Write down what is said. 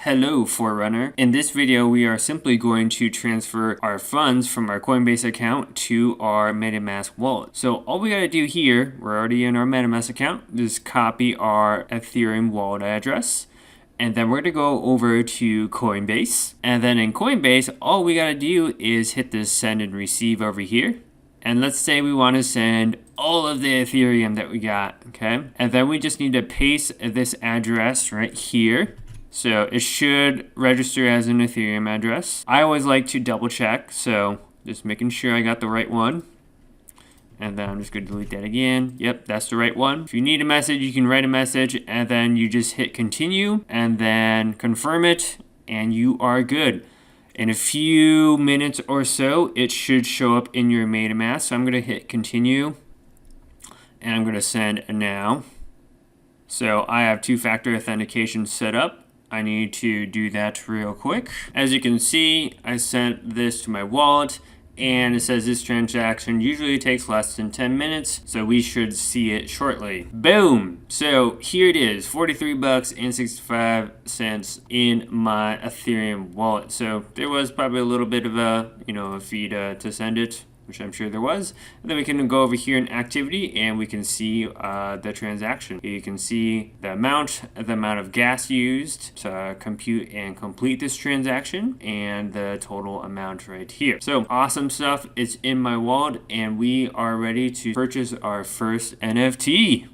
Hello Forerunner. In this video we are simply going to transfer our funds from our Coinbase account to our Metamask wallet. So all we gotta do here, we're already in our Metamask account, just copy our Ethereum wallet address. And then we're gonna go over to Coinbase. And then in Coinbase, all we gotta do is hit this send and receive over here. And let's say we want to send all of the Ethereum that we got, okay? And then we just need to paste this address right here. So it should register as an Ethereum address. I always like to double check, so just making sure I got the right one. And then I'm just going to delete that again. Yep, that's the right one. If you need a message, you can write a message, and then you just hit continue, and then confirm it, and you are good. In a few minutes or so, it should show up in your Metamask. So I'm going to hit continue, and I'm going to send a now. So I have two-factor authentication set up. I need to do that real quick. As you can see, I sent this to my wallet, and it says this transaction usually takes less than 10 minutes, so we should see it shortly. Boom! So here it is, 43 bucks and 65 cents in my Ethereum wallet. So there was probably a little bit of a, a fee to send it, which I'm sure there was. And then we can go over here in activity and we can see the transaction. You can see the amount of gas used to compute and complete this transaction, and the total amount right here. So awesome stuff. It's in my wallet and we are ready to purchase our first NFT.